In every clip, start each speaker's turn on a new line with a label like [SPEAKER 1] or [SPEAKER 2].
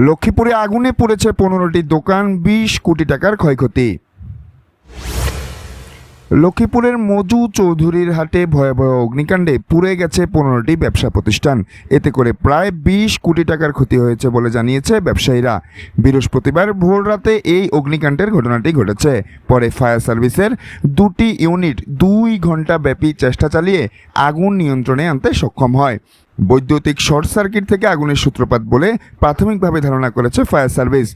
[SPEAKER 1] লক্ষ্মীপুরে আগুনে পুড়েছে 15টি দোকান, 20 কোটি টাকার ক্ষয়ক্ষতি। লক্ষ্মীপুরের মজু চৌধুরীর হাটে ভয়াবহ অগ্নিকাণ্ডে পুড়ে গেছে 15টি ব্যবসা প্রতিষ্ঠান। এতে করে প্রায় 20 কোটি টাকার ক্ষতি হয়েছে বলে জানিয়েছে ব্যবসায়ীরা। বৃহস্পতিবার ভোররাতে এই অগ্নিকাণ্ডের ঘটনাটি ঘটেছে। পরে ফায়ার সার্ভিসের 2টি ইউনিট 2 ঘন্টা ব্যাপী চেষ্টা চালিয়ে আগুন নিয়ন্ত্রণে আনতে সক্ষম হয়। বৈদ্যুতিক শর্ট সার্কিট থেকে আগুনের সূত্রপাত বলে প্রাথমিকভাবে ধারণা করেছে ফায়ার সার্ভিস।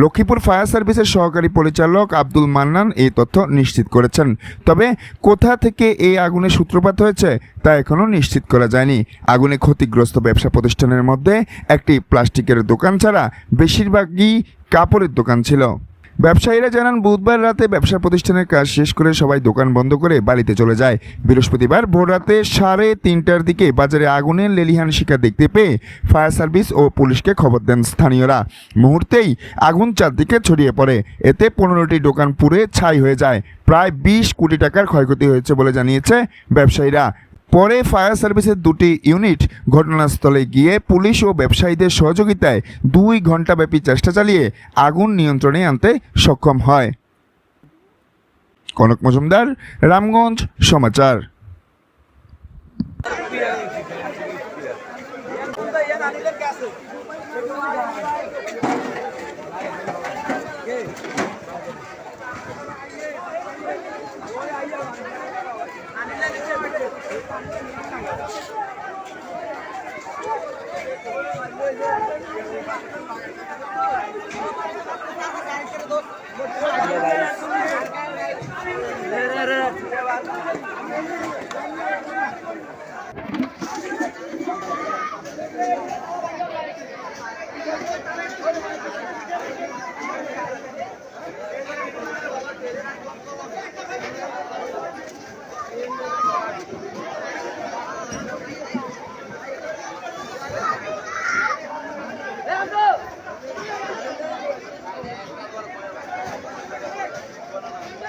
[SPEAKER 1] লক্ষ্মীপুর ফায়ার সার্ভিসের সহকারী পরিচালক আব্দুল মান্নান এই তথ্য নিশ্চিত করেছেন। তবে কোথা থেকে এই আগুনের সূত্রপাত হয়েছে তা এখনও নিশ্চিত করা যায়নি। আগুনে ক্ষতিগ্রস্ত ব্যবসা প্রতিষ্ঠানের মধ্যে একটি প্লাস্টিকের দোকান ছাড়া বেশিরভাগই কাপড়ের দোকান ছিল। ব্যবসায়ীরা জানান, বুধবার রাতে ব্যবসা প্রতিষ্ঠানের কাজ শেষ করে সবাই দোকান বন্ধ করে বাড়িতে চলে যায়। বৃহস্পতিবার ভোররাতে 3:30টার দিকে বাজারে আগুনের লেলিহান শিকার দেখতে পেয়ে ফায়ার সার্ভিস ও পুলিশকে খবর দেন স্থানীয়রা। মুহূর্তেই আগুন চারদিকে ছড়িয়ে পড়ে। এতে 15টি দোকান পুড়ে ছাই হয়ে যায়। প্রায় 20 কোটি টাকার ক্ষয়ক্ষতি হয়েছে বলে জানিয়েছে ব্যবসায়ীরা। পরে ফায়ার সার্ভিসের 2টি ইউনিট ঘটনাস্থলে গিয়ে পুলিশ ও ব্যবসায়ীদের সহযোগিতায় 2 ঘন্টাব্যাপী চেষ্টা চালিয়ে আগুন নিয়ন্ত্রণে আনতে সক্ষম হয়। কনক মজুমদার, রামগঞ্জ সমাচার।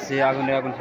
[SPEAKER 2] সে আগুনে আগুন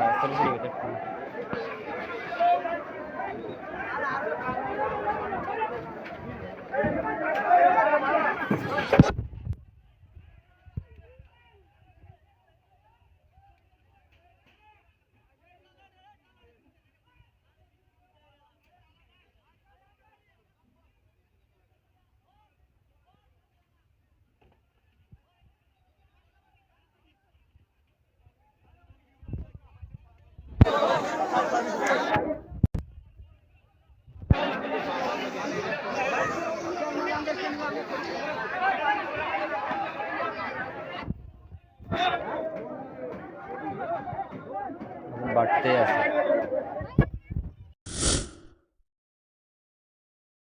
[SPEAKER 2] বাড়তে আছে।